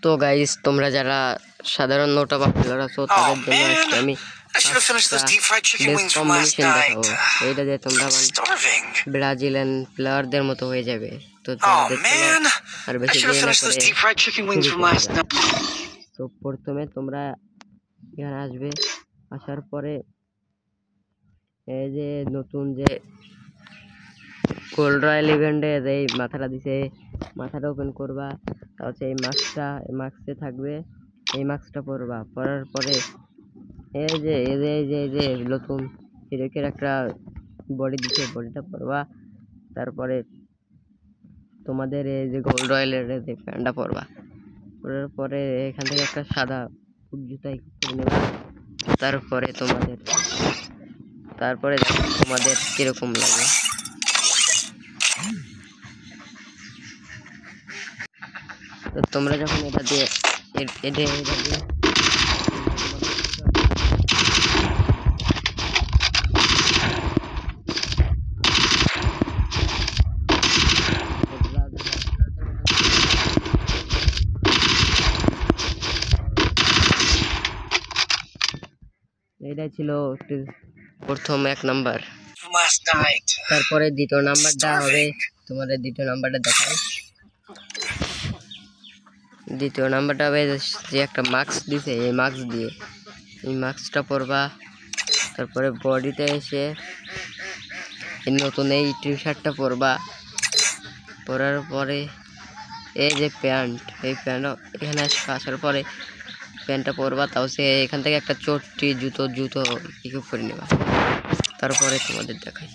তো গাইস তোমরা যারা সাধারণ নোটা বা প্লেয়ার আছো তাদের জন্য আজকে আমি কম্বিনেশন দেখাবো। এইটা দিয়ে তোমরা ব্রাজিলিয়ান প্লেয়ারদের মতো হয়ে যাবে। তো আর বেশি তো প্রথমে তোমরা এখানে আসবে, আসার পরে এই যে নতুন যে গোল্ড রয়্যাল ইভেন্টে এই মাথাটা দিছে, মাথাটা ওপেন করবা। তাহলে এই মাস্কটা থাকবে, এই মাস্কটা পরবা। পরার পরে এই যে নতুন হিরোকের একটা বডি দিছে, বডিটা পরবা। তারপরে তোমাদের এই যে গোল্ড রয়্যালের যে প্যান্টটা পরবা। পরার পরে এখান থেকে একটা সাদা ফুট জুতা পরে নেবা। তারপরে তোমাদের কিরকম লাগে। তো তোমরা যখন এটা দিয়ে এটাই ছিল প্রথম 1 নাম্বার। তারপরে দ্বিতীয় নাম্বারটা হবে, তোমাদের দ্বিতীয় নাম্বারটা দেখাই। দ্বিতীয় নাম্বারটা হবে যে একটা মাস্ক দিছে, এই মাস্ক দিয়ে এই মাস্কটা পরবা। তারপরে বডিতে এসে নতুন এই টি শার্টটা পরবা। পরার পরে এই যে প্যান্ট, এই প্যান্ট এখানে আসার পরে প্যান্টটা পরবা। তাও সে এখান থেকে একটা চট্টি জুতো ইকুইপ করে নেবা। তারপরে তোমাদের দেখাই।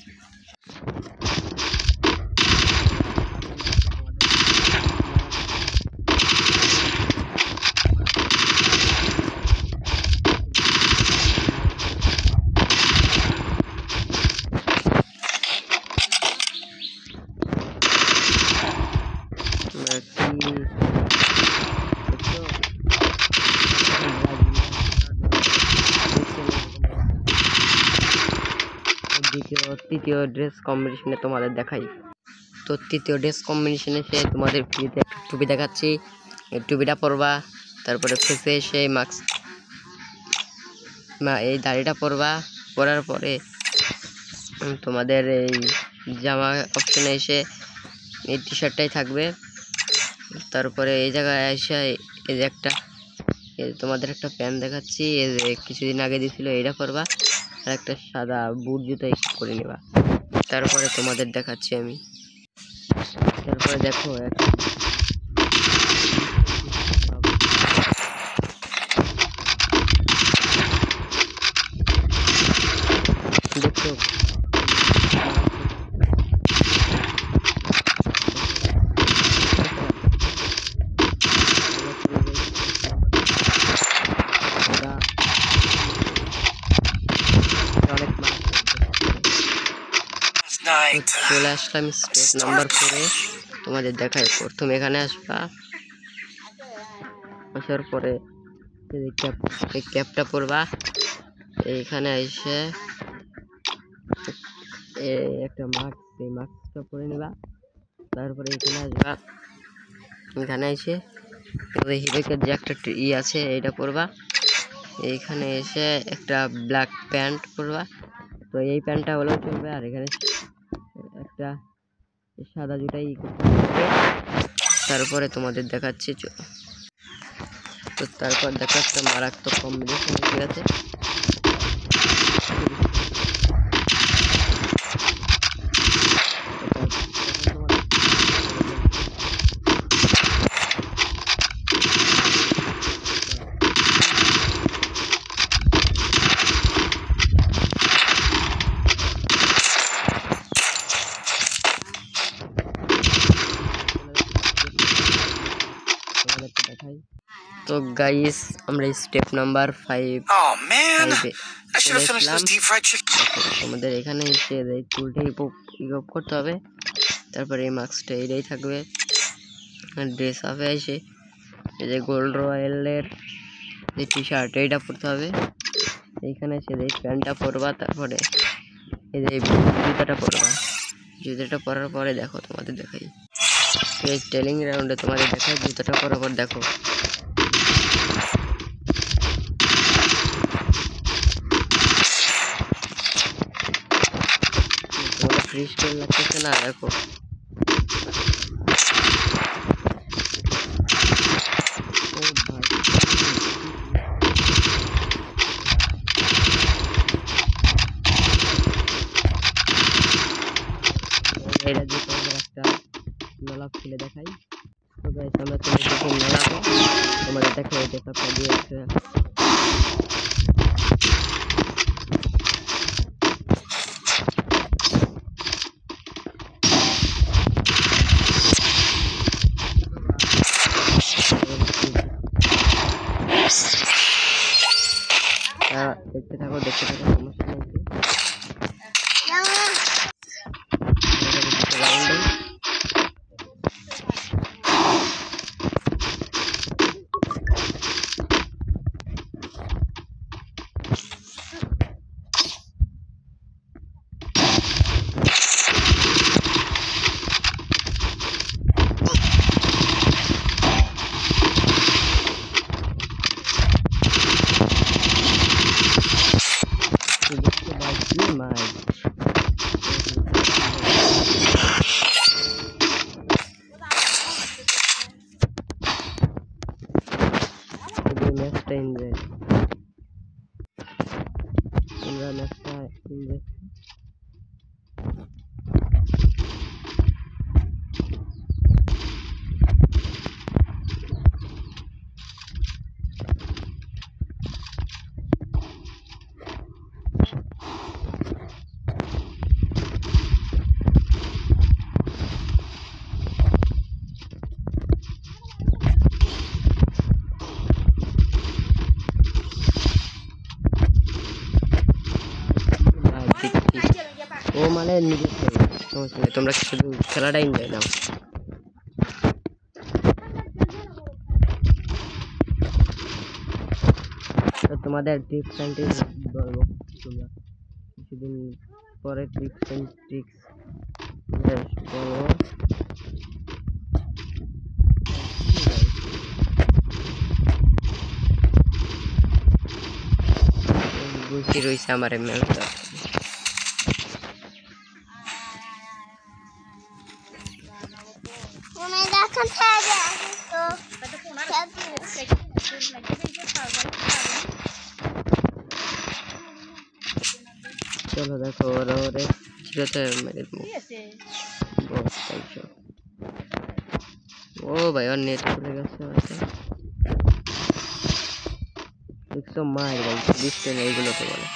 তৃতীয় ড্রেস কম্বিনেশনে তোমাদের দেখাই। তো তৃতীয় ড্রেস কম্বিনেশনে সে তোমাদের ফ্রিতে একটা টুপি দেখাচ্ছি, এই টুপিটা পরবা। তারপরে ফেসে এসে এই দাড়িটা পরবা। পরার পরে তোমাদের এই জামা অপশনে এসে এই টি শার্টটাই থাকবে। তারপরে এই জায়গায় এসে এই যে তোমাদের একটা প্যান্ট দেখাচ্ছি, এই যে কিছুদিন আগে দিছিল, এইটা পরবা। আর একটা সাদা বুট জুতো এসব করে নেবা। তারপরে তোমাদের দেখাচ্ছি আমি। তারপরে দেখো চলে আসলাম স্টেপ নাম্বার 4-এ। তোমাদের দেখাই। প্রথমে এখানে আসবা, আসার পরে এই ক্যাপটা পরবা। এইখানে এসে একটা মাস্ক, এই মাস্কটা পরে নেবা। তারপরে এখানে আসবা, এখানে এসে হিরোকের যে একটা আছে এইটা পরবা। এইখানে এসে একটা ব্ল্যাক প্যান্ট পরবা। তো এই প্যান্টটা হলেও চলবে। আর এখানে একটা সাদা জুতাই। তারপরে তোমাদের দেখাচ্ছি। তো তারপর দেখো একটা মারাত্মক কম্বিনেশন ঠিক আছে। তো গাইস আমরা স্টেপ নাম্বার 5 আমাদের এখানে এসে এই টুলটা ইকুইপ করতে হবে। তারপরে এই মাস্কটা এইটাই থাকবে। ড্রেস আপে এসে এই যে গোল্ড রয়্যালের যে টি শার্ট এইটা পরতে হবে। এইখানে এসে এই প্যান্টটা পরবা। তারপরে এই যে জুতাটা পরবা। জুতাটা পরার পরে দেখো তোমাদের দেখাই, এই টেলিং রাউন্ডে তোমাদের দেখাই। জুতাটা পরার পর দেখো 20 লাগতেছে না দেখো ও ভাই এটা যে তোমাদের একটা নলাপ খুলে দেখাই তো গাইস আমরা চলে এসেছি নলাপে তোমাদের দেখো এই যে পাপা দিয়েছে দেখতে থাকো সমস্যা নেই ম্যাচটা এনজয় তোমরা ম্যাচটা এনজয় ও মানে নিজে সমস্যা নেই তোমরা শুধু খেলাটা এনজয় নাও তো তোমাদের টিপস এন্ড ট্রিক্স বলবো তোমরা কিছুদিন পরে টিপস এন্ড ট্রিক্স বলবো বুঝি রয়েছে আমার মেলটা চলো দেখো ওরা ওরে জিরোতে মেরে দেবো ও ভাই ওর নেট খুলে গেছে দেখছো মার ভাই ডিস্টেন্স এইগুলো তো বলে